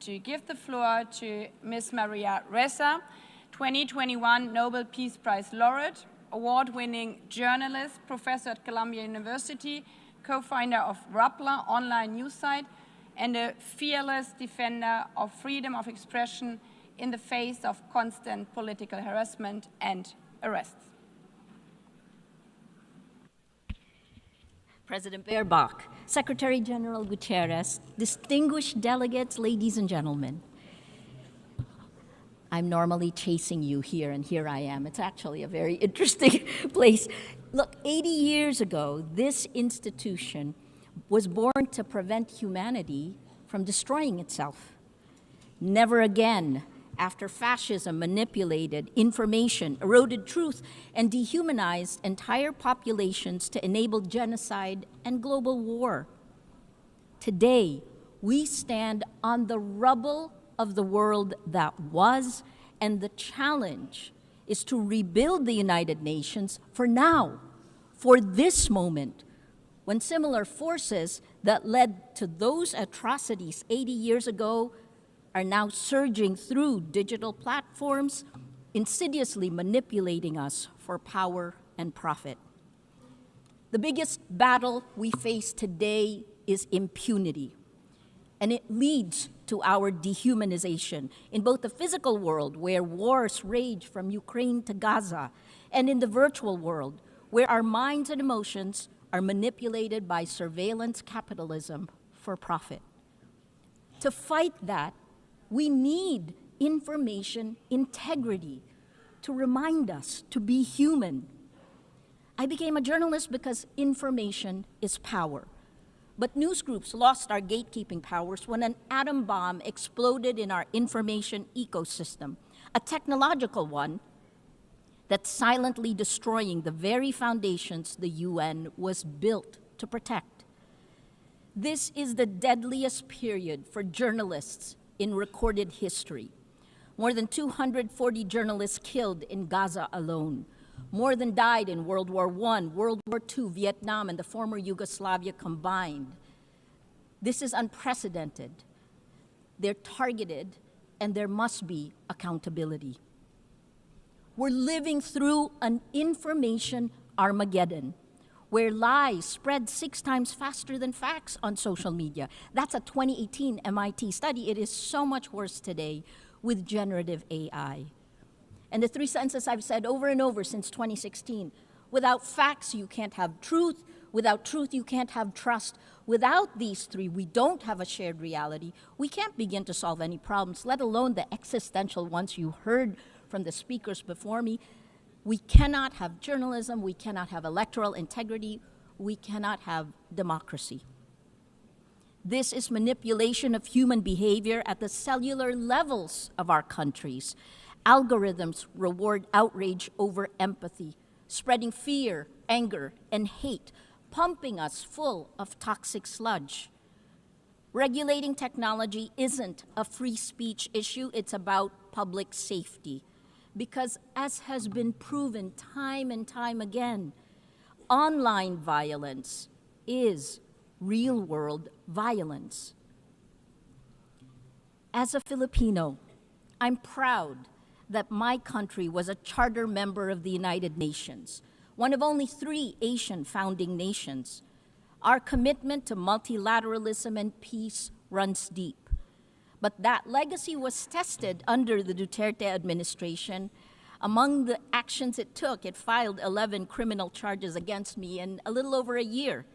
to give the floor to Ms. Maria Ressa, 2021 Nobel Peace Prize laureate, award-winning journalist, professor at Columbia University, co-founder of Rappler online news site, and a fearless defender of freedom of expression in the face of constant political harassment and arrests. President Baerbock, Secretary General Guterres, distinguished delegates, ladies and gentlemen. I'm normally chasing you here, and here I am. It's actually a very interesting place. Look, 80 years ago, this institution was born to prevent humanity from destroying itself. Never again, after fascism manipulated information, eroded truth, and dehumanized entire populations to enable genocide and global war. Today, we stand on the rubble of the world that was, and the challenge is to rebuild the United Nations for now, for this moment, when similar forces that led to those atrocities 80 years ago are now surging through digital platforms, insidiously manipulating us for power and profit. The biggest battle we face today is impunity, and it leads to our dehumanization in both the physical world, where wars rage from Ukraine to Gaza, and in the virtual world, where our minds and emotions are manipulated by surveillance capitalism for profit. To fight that, we need information integrity to remind us to be human. I became a journalist because information is power. But news groups lost our gatekeeping powers when an atom bomb exploded in our information ecosystem, a technological one that's silently destroying the very foundations the UN was built to protect. This is the deadliest period for journalists in recorded history. More than 240 journalists killed in Gaza alone. More than died in World War I, World War II, Vietnam, and the former Yugoslavia combined. This is unprecedented. They're targeted, and there must be accountability. We're living through an information Armageddon, where lies spread 6 times faster than facts on social media. That's a 2018 MIT study. It is so much worse today with generative AI. And the 3 sentences I've said over and over since 2016, without facts, you can't have truth. Without truth, you can't have trust. Without these 3, we don't have a shared reality. We can't begin to solve any problems, let alone the existential ones you heard from the speakers before me. We cannot have journalism, we cannot have electoral integrity, we cannot have democracy. This is manipulation of human behavior at the cellular levels of our countries. Algorithms reward outrage over empathy, spreading fear, anger, and hate, pumping us full of toxic sludge. Regulating technology isn't a free speech issue, it's about public safety. Because as has been proven time and time again, online violence is real-world violence. As a Filipino, I'm proud that my country was a charter member of the United Nations, one of only 3 Asian founding nations. Our commitment to multilateralism and peace runs deep. But that legacy was tested under the Duterte administration. Among the actions it took, it filed 11 criminal charges against me in a little over a year.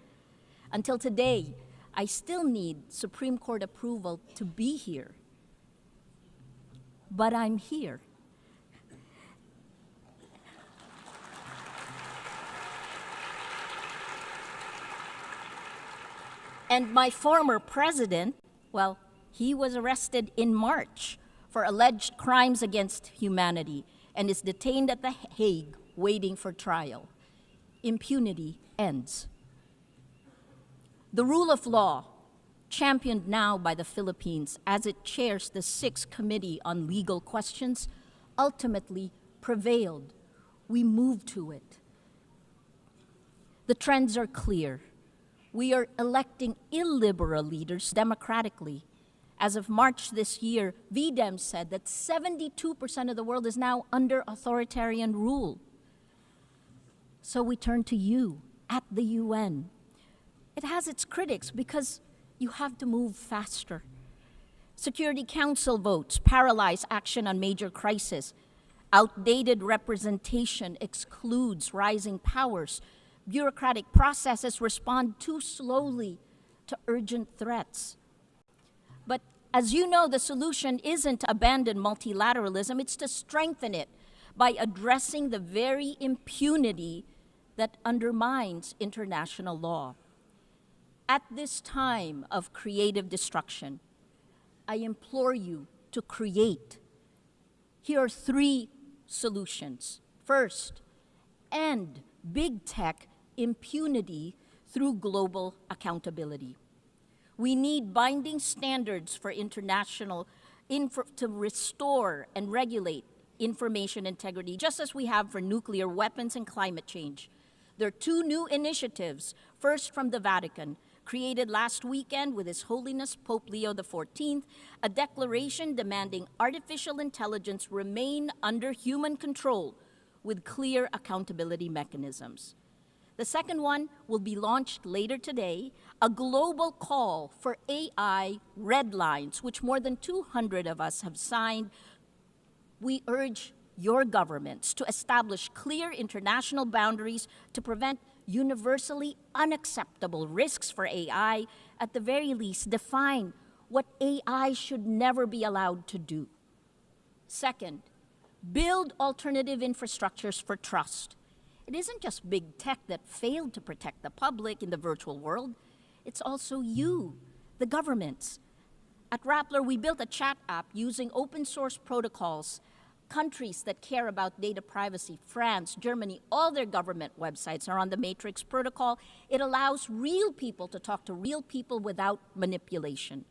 Until today, I still need Supreme Court approval to be here. But I'm here. And my former president, well, he was arrested in March for alleged crimes against humanity and is detained at The Hague waiting for trial. Impunity ends. The rule of law, championed now by the Philippines as it chairs the 6th Committee on Legal Questions, ultimately prevailed. We moved to it. The trends are clear. We are electing illiberal leaders democratically. As of March this year, VDEM said that 72% of the world is now under authoritarian rule. So we turn to you at the UN. It has its critics because you have to move faster. Security Council votes paralyze action on major crises. Outdated representation excludes rising powers. Bureaucratic processes respond too slowly to urgent threats. But as you know, the solution isn't to abandon multilateralism, it's to strengthen it by addressing the very impunity that undermines international law. At this time of creative destruction, I implore you to create. Here are 3 solutions. First, end big tech impunity through global accountability. We need binding standards for international to restore and regulate information integrity, just as we have for nuclear weapons and climate change. There are 2 new initiatives, first from the Vatican, created last weekend with His Holiness Pope Leo XIV, a declaration demanding artificial intelligence remain under human control with clear accountability mechanisms. The second one will be launched later today, a global call for AI red lines, which more than 200 of us have signed. We urge your governments to establish clear international boundaries to prevent universally unacceptable risks for AI, at the very least, define what AI should never be allowed to do. Second, build alternative infrastructures for trust. It isn't just big tech that failed to protect the public in the virtual world. It's also you, the governments. At Rappler, we built a chat app using open source protocols. Countries that care about data privacy, France, Germany, all their government websites are on the Matrix protocol. It allows real people to talk to real people without manipulation.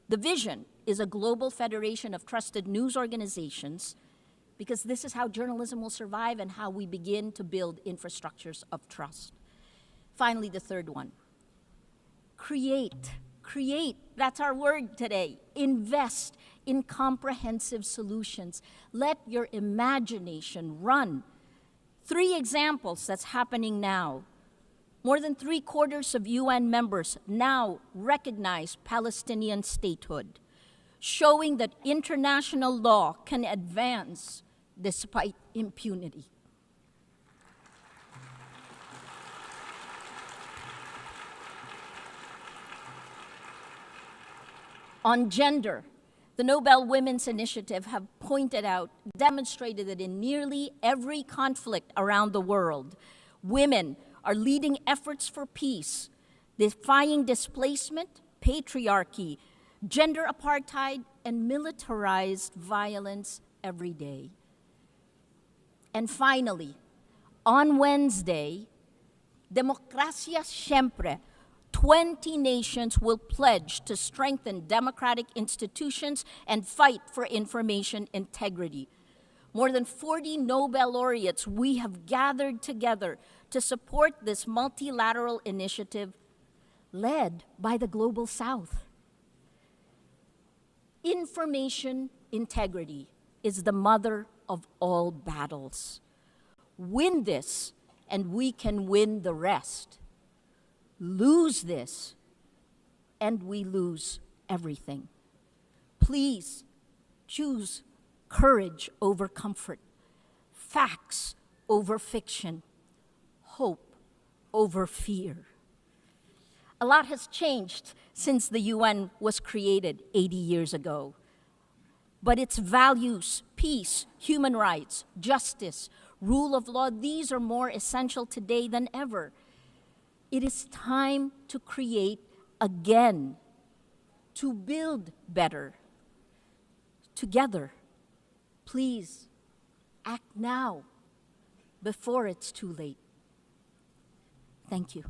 The vision is a global federation of trusted news organizations, because this is how journalism will survive and how we begin to build infrastructures of trust. Finally, the third one, create. Create, that's our word today. Invest in comprehensive solutions. Let your imagination run. 3 examples that's happening now. More than 3/4 of UN members now recognize Palestinian statehood, showing that international law can advance despite impunity. On gender, the Nobel Women's Initiative have demonstrated that in nearly every conflict around the world, women are leading efforts for peace, defying displacement, patriarchy, gender apartheid, and militarized violence every day. And finally, on Wednesday, Demokrasya Siyempre, 20 nations will pledge to strengthen democratic institutions and fight for information integrity. More than 40 Nobel laureates we have gathered together to support this multilateral initiative led by the Global South. Information integrity is the mother of all battles. Win this, and we can win the rest. Lose this, and we lose everything. Please choose courage over comfort, facts over fiction, hope over fear. A lot has changed since the UN was created 80 years ago. But its values, peace, human rights, justice, rule of law, these are more essential today than ever. It is time to create again, to build better, together. Please act now before it's too late. Thank you.